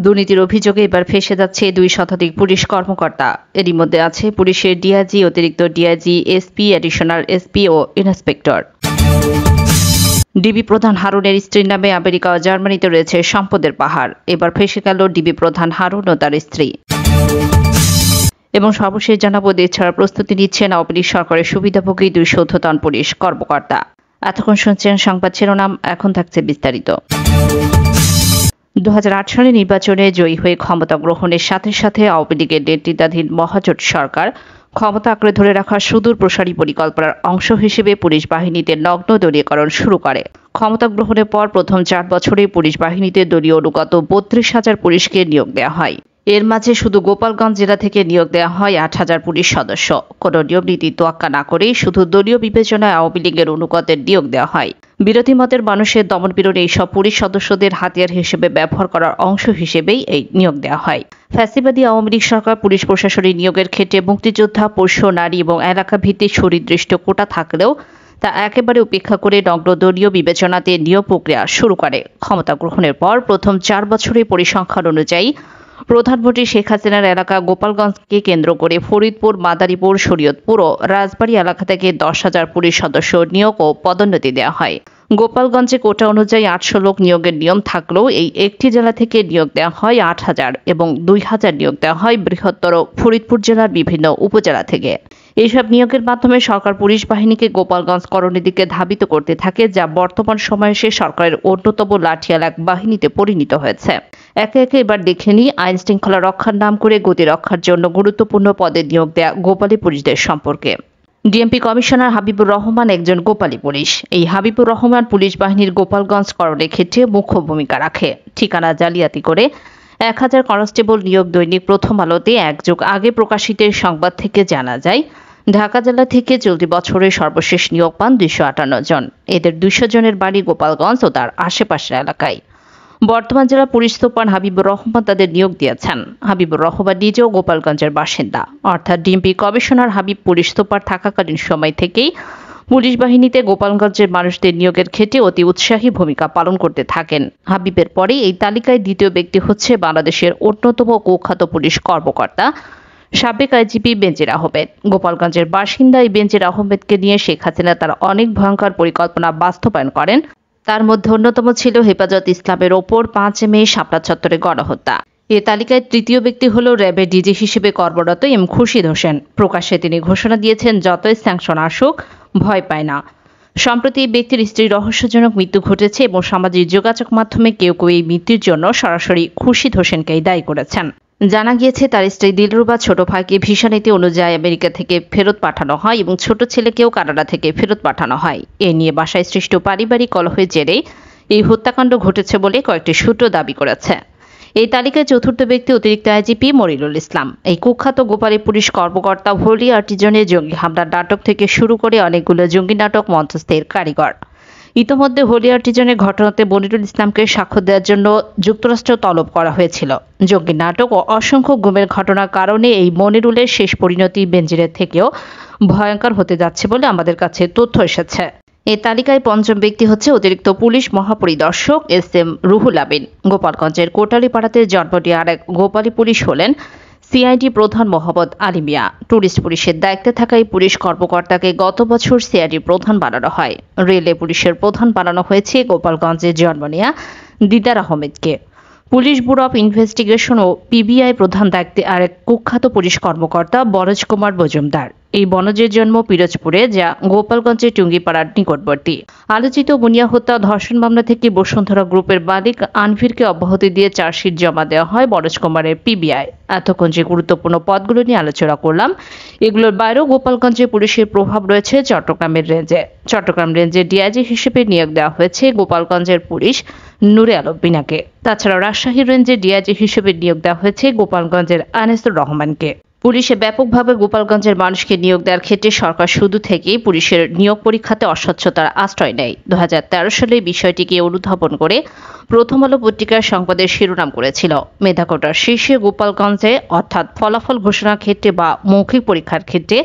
দুর্নীতির অভিযোগে এবার ফেঁসে যাচ্ছে 2 শতাধিক পুলিশ কর্মকর্তা। এরই মধ্যে আছে পুলিশের ডিআইজি, অতিরিক্ত ডিআইজি, এসপি, অ্যাডিশনাল এসপি ও ইন্সপেক্টর। ডিবি প্রধান হারুনের স্ত্রীর নামে আমেরিকা ও জার্মানিতে রয়েছে সম্পদের পাহাড়। এবার ফেঁসে গেল ডিবি প্রধান হারুন ও তার স্ত্রী। এবং সর্বশেষ জানাবো, দেশ ছাড়ার প্রস্তুতি নিচ্ছেন আওয়ামী লীগ সরকারের সুবিধাভোগী 2 ঊর্ধ্বতন পুলিশ কর্মকর্তা। এতক্ষণ শুনছেন সংবাদ শিরোনাম, এখন থাকছে বিস্তারিত। 2008 সালে নির্বাচনে জয়ী হয়ে ক্ষমতা গ্রহণের সাথে সাথে আওয়ামী লীগের নেতৃত্বাধীন মহাজোট সরকার ক্ষমতা আঁকড়ে ধরে রাখার সুদূর প্রসারী পরিকল্পনার অংশ হিসেবে পুলিশ বাহিনীতে নগ্ন দলীয়করণ শুরু করে। ক্ষমতা গ্রহণের পর প্রথম 4 বছরে পুলিশ বাহিনীতে দলীয় অনুগত 32,000 পুলিশকে নিয়োগ দেওয়া হয়। এর মাঝে শুধু গোপালগঞ্জ জেলা থেকে নিয়োগ দেওয়া হয় 8,000 পুলিশ সদস্য। কোনো নিয়ম নীতি তোয়াক্কা না করেই শুধু দলীয় বিবেচনায় আওয়ামী লীগের অনুগতের নিয়োগ দেওয়া হয়। বিরোধী মতের মানুষের দমনপীড়নে এইসব পুলিশ সদস্যদের হাতিয়ার হিসেবে ব্যবহার করার অংশ হিসেবেই এই নিয়োগ দেওয়া হয়। ফ্যাসিবাদী আওয়ামী লীগ সরকার পুলিশ প্রশাসনের নিয়োগের ক্ষেত্রে মুক্তিযোদ্ধা, পোষ্য, নারী এবং এলাকা ভিত্তিক সুনির্দিষ্ট কোটা থাকলেও তা একেবারে উপেক্ষা করে নগ্ন দলীয় বিবেচনাতে নিয়োগ প্রক্রিয়া শুরু করে। ক্ষমতা গ্রহণের পর প্রথম 4 বছরে পরিসংখ্যান অনুযায়ী প্রধানমন্ত্রী শেখ হাসিনার এলাকা গোপালগঞ্জকে কেন্দ্র করে ফরিদপুর, মাদারীপুর, শরীয়তপুর ও রাজবাড়ী এলাকা থেকে 10,000 পুলিশ সদস্য নিয়োগ ও পদোন্নতি দেওয়া হয়। গোপালগঞ্জে কোটা অনুযায়ী 800 লোক নিয়োগের নিয়ম থাকলেও এই একটি জেলা থেকে নিয়োগ দেওয়া হয় 8,000 এবং 2,000 নিয়োগ দেওয়া হয় বৃহত্তর ফরিদপুর জেলার বিভিন্ন উপজেলা থেকে। এইসব নিয়োগের মাধ্যমে সরকার পুলিশ বাহিনীকে গোপালগঞ্জ করণের দিকে ধাবিত করতে থাকে, যা বর্তমান সময়ে এসে সরকারের অন্যতম লাঠিয়াল এক বাহিনীতে পরিণত হয়েছে। একে একে এবার দেখে নিই আইন শৃঙ্খলা রক্ষার নাম করে গতি রক্ষার জন্য গুরুত্বপূর্ণ পদে নিয়োগ দেয়া গোপালী পুলিশদের সম্পর্কে। ডিএমপি কমিশনার হাবিবুর রহমান একজন গোপালী পুলিশ। এই হাবিবুর রহমান পুলিশ বাহিনীর গোপালগঞ্জ করণের ক্ষেত্রে মুখ্য ভূমিকা রাখে। ঠিকানা জালিয়াতি করে 1000 কনস্টেবল নিয়োগ দৈনিক প্রথম আলোতে 1 যুগ আগে প্রকাশিত সংবাদ থেকে জানা যায়, ঢাকা জেলা থেকে চলতি বছরে সর্বশেষ নিয়োগ পান 258 জন। এদের 200 জনের বাড়ি গোপালগঞ্জ ও তার আশেপাশের এলাকায়। বর্তমান জেলা পুলিশ সুপার হাবিবুর রহমান তাদের নিয়োগ দিয়েছেন। হাবিবুর রহমান নিজেও গোপালগঞ্জের বাসিন্দা, অর্থাৎ DMP commissioner Habib police super থাকাকালীন সময় থেকেই পুলিশ বাহিনীতে গোপালগঞ্জের মানুষদের নিয়োগের ক্ষেত্রে অতি উৎসাহী ভূমিকা পালন করতে থাকেন। হাবিবের পরে এই তালিকায় দ্বিতীয় ব্যক্তি হচ্ছে বাংলাদেশের অন্যতম কুখ্যাত পুলিশ কর্মকর্তা সাবেক আইজিপি বেনজির আহমেদ। গোপালগঞ্জের বাসিন্দা এই বেনজির আহমেদকে নিয়ে শেখ হাসিনা তার অনেক ভয়ঙ্কর পরিকল্পনা বাস্তবায়ন করেন। তার মধ্যে অন্যতম ছিল হেফাজত ইসলামের ওপর 5 মে শাপলা চত্বরে গণহত্যা। এ তালিকায় তৃতীয় ব্যক্তি হল র্যাবের ডিজি হিসেবে কর্মরত এম খুরশিদ হোসেন। প্রকাশ্যে তিনি ঘোষণা দিয়েছেন, যতই স্যাংশন আসুক ভয় পায় না। সম্প্রতি এই ব্যক্তির স্ত্রীর রহস্যজনক মৃত্যু ঘটেছে এবং সামাজিক যোগাযোগ মাধ্যমে কেউ কেউ এই মৃত্যুর জন্য সরাসরি খুরশিদ হোসেনকেই দায়ী করেছেন। জানা গিয়েছে তার স্ত্রী দিলরুবা ছোট ভাইকে ভিসা নীতি অনুযায়ী আমেরিকা থেকে ফেরত পাঠানো হয় এবং ছোট ছেলেকেও কানাডা থেকে ফেরত পাঠানো হয়। এ নিয়ে বাসায় সৃষ্ট পারিবারিক কলহের জেরে এই হত্যাকাণ্ড ঘটেছে বলে কয়েকটি সূত্র দাবি করেছে। এই তালিকায় চতুর্থ ব্যক্তি অতিরিক্ত আইজিপি মনিরুল ইসলাম। এই কুখ্যাত গোপালী পুলিশ কর্মকর্তা হোলি আর্টিজনে জঙ্গি হামলার নাটক থেকে শুরু করে অনেকগুলো জঙ্গি নাটক মঞ্চস্থের কারিগর। ইতোমধ্যে হোলি আর্টিজনের ঘটনাতে মনিরুল ইসলামকে সাক্ষ্য দেওয়ার জন্য যুক্তরাষ্ট্র তলব করা হয়েছিল। জঙ্গি নাটক ও অসংখ্য গুমের ঘটনার কারণে এই মনিরুলের শেষ পরিণতি বেনজিরের থেকেও ভয়ঙ্কর হতে যাচ্ছে বলে আমাদের কাছে তথ্য এসেছে। এই তালিকায় পঞ্চম ব্যক্তি হচ্ছে অতিরিক্ত পুলিশ মহাপরিদর্শক এস.এম. রুহুল আমিন। গোপালগঞ্জের কোটালীপাড়াতে জন্ম নেওয়া আরেক গোপালী পুলিশ হলেন সিআইডি প্রধান মোহাম্মদ আলী মিয়া। টুরিস্ট পুলিশের দায়িত্বে থাকা এই পুলিশ কর্মকর্তাকে গত বছর সিআইডি প্রধান বানানো হয়। রেলে পুলিশের প্রধান বানানো হয়েছে গোপালগঞ্জে জন্ম নেওয়া দিদার আহমেদকে। পুলিশ ব্যুরো অব ইনভেস্টিগেশন ও পিবিআই প্রধান দায়িত্বে আরেক কুখ্যাত পুলিশ কর্মকর্তা বরজ কুমার মজুমদার। এই বনজের জন্ম পিরোজপুরে, যা গোপালগঞ্জের টুঙ্গিপাড়ার নিকটবর্তী। আলোচিত মুনিয়া হত্যা ধর্ষণ মামলা থেকে বসুন্ধরা গ্রুপের মালিক আনভিরকে অব্যাহতি দিয়ে চার্জশিট জমা দেওয়া হয় বরজ কুমারের পিবিআই। এতক্ষণ যে গুরুত্বপূর্ণ পদগুলো নিয়ে আলোচনা করলাম, এগুলোর বাইরেও গোপালগঞ্জে পুলিশের প্রভাব রয়েছে চট্টগ্রামের রেঞ্জে। চট্টগ্রাম রেঞ্জে ডিআইজি হিসেবে নিয়োগ দেওয়া হয়েছে গোপালগঞ্জের পুলিশ নূরে আলম বিনাকে। তাছাড়া রাজশাহী রেঞ্জে ডিআইজি হিসেবে নিয়োগ দেওয়া হয়েছে গোপালগঞ্জের আনিসুর রহমানকে। পুলিশে ব্যাপকভাবে গোপালগঞ্জের মানুষকে নিয়োগ দেওয়ার ক্ষেত্রে সরকার শুরু থেকেই পুলিশের নিয়োগ পরীক্ষাতে অস্বচ্ছতার আশ্রয় নেয়। 2013 সালে বিষয়টিকে অনুধাবন করে প্রথম আলো পত্রিকার সংবাদের শিরোনাম করেছিল, মেধাকোটার শীর্ষে গোপালগঞ্জে, অর্থাৎ ফলাফল ঘোষণার ক্ষেত্রে বা মৌখিক পরীক্ষার ক্ষেত্রে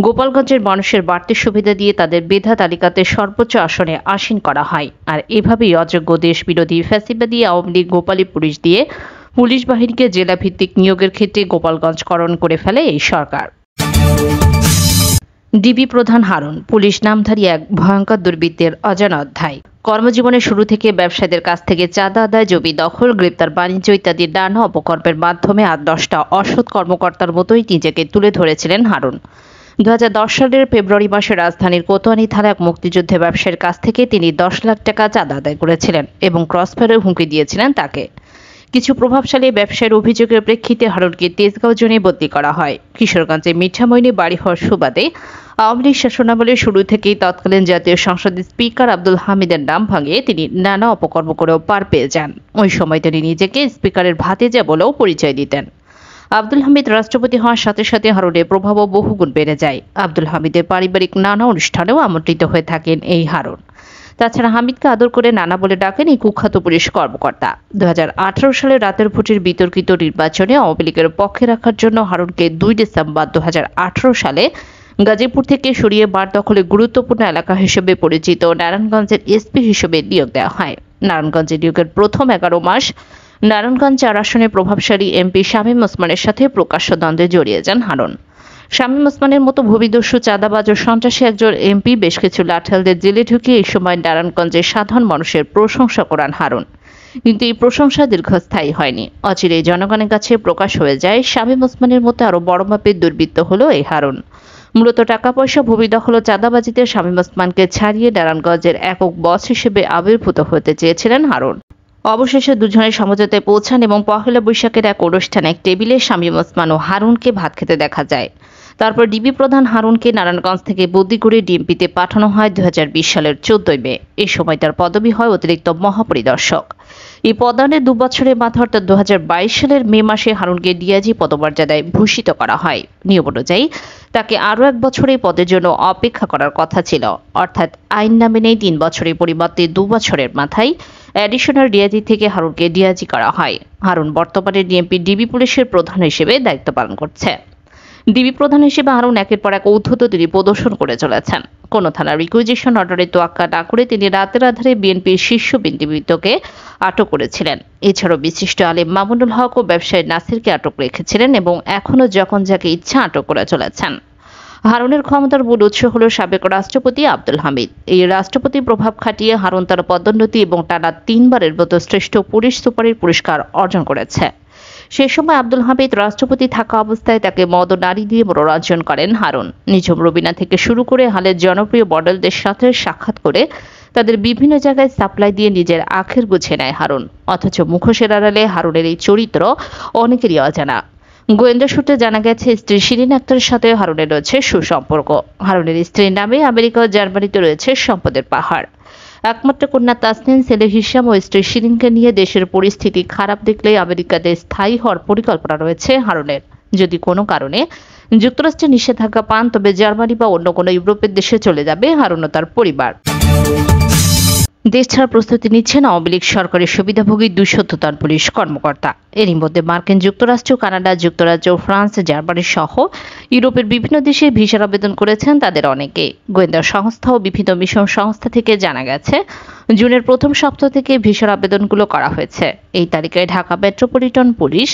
গোপালগঞ্জের মানুষের বাড়তি সুবিধা দিয়ে তাদের মেধা তালিকাতে সর্বোচ্চ আসনে আসীন করা হয়। আর এভাবেই অযোগ্য দেশ বিরোধী ফ্যাসিবাদী আওয়ামী লীগ গোপালী পুলিশ দিয়ে পুলিশ বাহিনীকে জেলা ভিত্তিক নিয়োগের ক্ষেত্রে গোপালগঞ্জকরণ করে ফেলে এই সরকার। ডিবি প্রধান হারুন পুলিশ নামধারী এক ভয়ঙ্কর দুর্বৃত্তের অজানা অধ্যায়। কর্মজীবনের শুরু থেকে ব্যবসায়ীদের কাছ থেকে চাঁদা আদায়, জমি দখল, গ্রেপ্তার, বাণিজ্য ইত্যাদি নানা অপকর্মের মাধ্যমে আর 10টা অসৎ কর্মকর্তার মতোই নিজেকে তুলে ধরেছিলেন হারুন। 2010 সালের ফেব্রুয়ারি মাসে রাজধানীর কোতোয়ালি থানা এক মুক্তিযুদ্ধে ব্যবসায়ীর কাছ থেকে তিনি 10 লাখ টাকা চাঁদা আদায় করেছিলেন এবং ক্রসফায়ারের হুমকি দিয়েছিলেন তাকে। কিছু প্রভাবশালী ব্যবসায়ীর অভিযোগের প্রেক্ষিতে হারুনকে তেজগাঁও জোনে বদলি করা হয়। কিশোরগঞ্জে মিঠামইনে বাড়ি হওয়ার সুবাদে আওয়ামী লীগ শাসনামলের শুরু থেকেই তৎকালীন জাতীয় সংসদের স্পিকার আব্দুল হামিদের নাম ভাঙিয়ে তিনি নানা অপকর্ম করেও পার পেয়ে যান। ওই সময় তিনি নিজেকে স্পিকারের ভাতিজা বলেও পরিচয় দিতেন। আব্দুল হামিদ রাষ্ট্রপতি হওয়ার সাথে সাথে হারুনের প্রভাবও বহুগুণ বেড়ে যায়। আব্দুল হামিদের পারিবারিক নানা অনুষ্ঠানেও আমন্ত্রিত হয়ে থাকেন এই হারুন। তাছাড়া হামিদকে আদর করে নানা বলে ডাকেন এই কুখ্যাত পুলিশ কর্মকর্তা। 2018 সালে রাতের ভোটের বিতর্কিত নির্বাচনে আওয়ামী লীগের পক্ষে রাখার জন্য হারুনকে 2 ডিসেম্বর 2018 সালে গাজীপুর থেকে সরিয়ে বার দখলে গুরুত্বপূর্ণ এলাকা হিসেবে পরিচিত নারায়ণগঞ্জের এসপি হিসেবে নিয়োগ দেওয়া হয়। নারায়ণগঞ্জে নিয়োগের প্রথম 11 মাস নারায়ণগঞ্জ 4 আসনের প্রভাবশালী এমপি শামীম ওসমানের সাথে প্রকাশ্য দ্বন্দ্বে জড়িয়ে যান হারুন। শামীম ওসমানের মতো ভূমিদস্যু, চাঁদাবাজ ও সন্ত্রাসী একজন এমপি বেশ কিছু লাঠিয়ালদের জেলে ঢুকিয়ে এই সময় নারায়ণগঞ্জের সাধারণ মানুষের প্রশংসা করান হারুন। কিন্তু এই প্রশংসা দীর্ঘস্থায়ী হয়নি। অচিরেই জনগণের কাছে প্রকাশ হয়ে যায় শামীম ওসমানের মতো আরো বড় মাপের দুর্বৃত্ত হলো এই হারুন। মূলত টাকা পয়সা, ভূমি দখল ও চাঁদাবাজিতে শামীম ওসমানকে ছাড়িয়ে নারায়ণগঞ্জের একক বস হিসেবে আবির্ভূত হতে চেয়েছিলেন হারুন। অবশেষে দুজনের সমঝোতায় পৌঁছান এবং পহেলা বৈশাখের এক অনুষ্ঠানে এক টেবিলে শামীম ওসমান ও হারুনকে ভাত খেতে দেখা যায়। তারপর ডিবি প্রধান হারুনকে নারায়ণগঞ্জ থেকে বদলি করে ডিএমপিতে পাঠানো হয় 2020 সালের 14 মে। এই সময় তার পদবি হয় অতিরিক্ত মহাপরিদর্শক। এই পদায়নের 2 বছরের মাথায় অর্থাৎ 2022 সালের মে মাসে হারুনকে ডিআইজি পদমর্যাদায় ভূষিত করা হয়। নিয়ম অনুযায়ী তাকে আরও 1 বছর এই পদের জন্য অপেক্ষা করার কথা ছিল, অর্থাৎ আইন না মেনেই 3 বছরের পরিবর্তে 2 বছরের মাথায় অ্যাডিশনাল ডিআইজি থেকে হারুনকে ডিআইজি করা হয়। হারুন বর্তমানে ডিএমপি ডিবি পুলিশের প্রধান হিসেবে দায়িত্ব পালন করছে। ডিবি প্রধান হিসেবে হারুন একের পর এক ঔদ্ধত্য তিনি প্রদর্শন করে চলেছেন। কোন থানার রিকুইজিশন অর্ডারে তোয়াক্কা না করে তিনি রাতের আধারে বিএনপির শীর্ষ বিন্দুবিন্দুকে আটক করেছিলেন। এছাড়াও বিশিষ্ট আলেম মামুনুল হক ও ব্যবসায়ী নাসিরকে আটক রেখেছিলেন এবং এখনও যখন যাকে ইচ্ছা আটক করে চলেছেন। হারুনের ক্ষমতার মূল উৎস হল সাবেক রাষ্ট্রপতি আব্দুল হামিদ। এই রাষ্ট্রপতি প্রভাব খাটিয়ে হারুন তার পদোন্নতি এবং টানা 3 বারের মতো শ্রেষ্ঠ পুলিশ সুপারের পুরস্কার অর্জন করেছে। সে সময় আব্দুল হামিদ রাষ্ট্রপতি থাকা অবস্থায় তাকে মদ ও নারী দিয়ে মনোরঞ্জন করেন হারুন। নিঝুম রবিনা থেকে শুরু করে হালের জনপ্রিয় মডেলদের সাথে সাক্ষাৎ করে তাদের বিভিন্ন জায়গায় সাপ্লাই দিয়ে নিজের আখের গুছিয়ে নেয় হারুন। অথচ মুখোশের আড়ালে হারুনের এই চরিত্র অনেকেরই অজানা। গোয়েন্দা সূত্রে জানা গেছে স্ত্রী শিরিন আক্তারের সাথে হারুনের রয়েছে সুসম্পর্ক। হারুনের স্ত্রীর নামে আমেরিকা ও জার্মানিতে রয়েছে সম্পদের পাহাড়। একমাত্র কন্যা তাসনিম, ছেলে হিসাম ও স্ত্রী শিরিনকে নিয়ে দেশের পরিস্থিতি খারাপ দেখলে আমেরিকাতে স্থায়ী হওয়ার পরিকল্পনা রয়েছে হারুনের। যদি কোনো কারণে যুক্তরাষ্ট্রে নিষেধাজ্ঞা পান তবে জার্মানি বা অন্য কোনো ইউরোপের দেশে চলে যাবে হারুন ও তার পরিবার। দেশ ছাড়ার প্রস্তুতি নিচ্ছেন আওয়ামী লীগ সরকারের সুবিধাভোগী 200 পুলিশ কর্মকর্তা। এরই মধ্যে মার্কিন যুক্তরাষ্ট্র, কানাডা, যুক্তরাজ্য, ফ্রান্স, জার্মানি সহ ইউরোপের বিভিন্ন দেশে ভিসার আবেদন করেছেন তাদের অনেকে। গোয়েন্দা সংস্থা ও বিভিন্ন মিশন সংস্থা থেকে জানা গেছে জুনের প্রথম সপ্তাহ থেকে ভিসার আবেদনগুলো করা হয়েছে। এই তালিকায় ঢাকা মেট্রোপলিটন পুলিশ,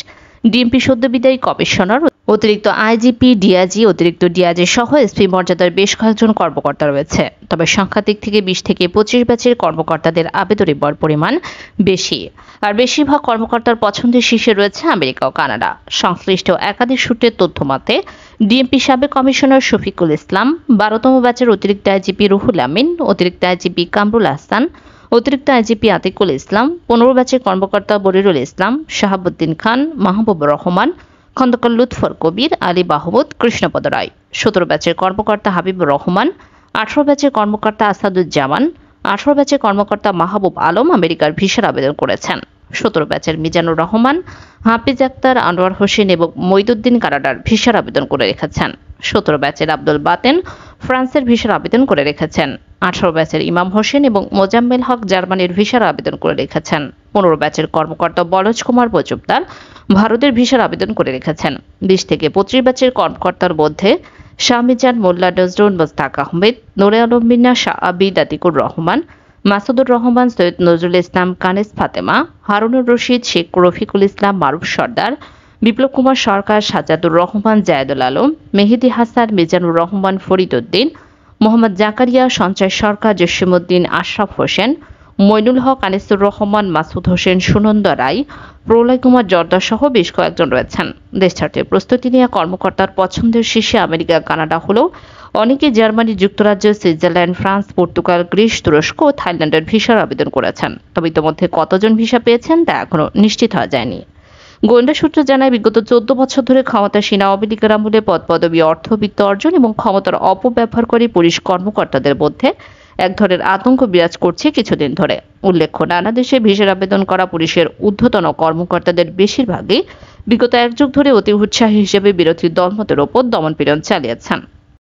ডিএমপি সদ্যবিদায়ী কমিশনার, অতিরিক্ত আইজিপি, ডিআইজি, অতিরিক্ত ডিআইজি সহ এসপি মর্যাদার বেশ কয়েকজন কর্মকর্তা রয়েছে। তবে সংখ্যার থেকে 20 থেকে 25 ব্যাচের কর্মকর্তাদের আবেদনের পরিমাণ বেশি। আর বেশিরভাগ কর্মকর্তার পছন্দের শীর্ষে রয়েছে আমেরিকা ও কানাডা। সংশ্লিষ্ট একাধিক সূত্রের তথ্য মতে ডিএমপি সাবেক কমিশনার শফিকুল ইসলাম, 12তম ব্যাচের অতিরিক্ত আইজিপি রুহুল আমিন, অতিরিক্ত আইজিপি কামরুল আহসান, অতিরিক্ত আইজিপি আতিকুল ইসলাম, 15 ব্যাচের কর্মকর্তা বরিরুল ইসলাম, শাহাবুদ্দিন খান, মাহবুব রহমান, খন্দকার লুৎফর কবির, আলী মাহমুদ, কৃষ্ণপদ রায়, 17 ব্যাচের কর্মকর্তা হাবিবুর রহমান, 18 ব্যাচের কর্মকর্তা আসাদুজ্জামান, 18 ব্যাচের কর্মকর্তা মাহবুব আলম আমেরিকার ভিসার আবেদন করেছেন। 17 ব্যাচের মিজানুর রহমান, হাফিজ আক্তার, আনোয়ার হোসেন এবং মঈদুদ্দিন কানাডার ভিসার আবেদন করে রেখেছেন। 17 ব্যাচের আব্দুল বাতেন ফ্রান্সের ভিসার আবেদন করে রেখেছেন। 18 ব্যাচের ইমাম হোসেন এবং মোজাম্মেল হক জার্মানির ভিসার আবেদন করে রেখেছেন। 15 ব্যাচের কর্মকর্তা বলজ কুমার মজুমদার ভারতের ভিসার আবেদন করে রেখেছেন। 20 থেকে 25 ব্যাচের কর্মকর্তার মধ্যে শাহমিজান মোল্লা, নজরুল মোস্তাক আহমেদ, নোরে আলম মিন্না, শাহ আবিদ, আতিকুর রহমান, মাসুদুর রহমান, সৈয়দ নজরুল ইসলাম, কানিজ ফাতেমা, হারুনুর রশিদ, শেখ রফিকুল ইসলাম, মারুফ সর্দার, বিপ্লব কুমার সরকার, সাজ্জাদুর রহমান, জায়েদুল আলম, মেহেদী হাসান, মিজানুর রহমান, ফরিদ উদ্দিন, মোহাম্মদ জাকারিয়া, সঞ্চয় সরকার, জসিমউদ্দিন, আশরাফ হোসেন, মইনুল হক, আনিসুর রহমান, মাসুদ হোসেন, সুনন্দ রায়, প্রলয় কুমার জর্দা সহ বেশ কয়েকজন রয়েছেন। দেশ ছাড়তে প্রস্তুতি নেওয়া কর্মকর্তার পছন্দের শীর্ষে আমেরিকা, কানাডা হলেও অনেকে জার্মানি, যুক্তরাজ্য, সুইজারল্যান্ড, ফ্রান্স, পর্তুগাল, গ্রিস, তুরস্ক ও থাইল্যান্ডের ভিসার আবেদন করেছেন। তবে ইতোমধ্যে কতজন ভিসা পেয়েছেন তা এখনো নিশ্চিত হওয়া যায়নি। গোয়েন্দা সূত্র জানায়, বিগত 14 বছর ধরে ক্ষমতাসীন আওয়ামী লীগের আমলে পদপদবি, অর্থবিত্ত অর্জন এবং ক্ষমতার অপব্যবহার করে পুলিশ কর্মকর্তাদের মধ্যে এক ধরনের আতঙ্ক বিরাজ করছে কিছুদিন ধরে। উল্লেখ্য, নানা দেশে ভিসার আবেদন করা পুলিশের ঊর্ধ্বতন কর্মকর্তাদের বেশিরভাগই বিগত এক যুগ ধরে অতি উৎসাহী হিসেবে বিরোধী দলমতের ওপর দমনপীড়ন চালিয়েছেন।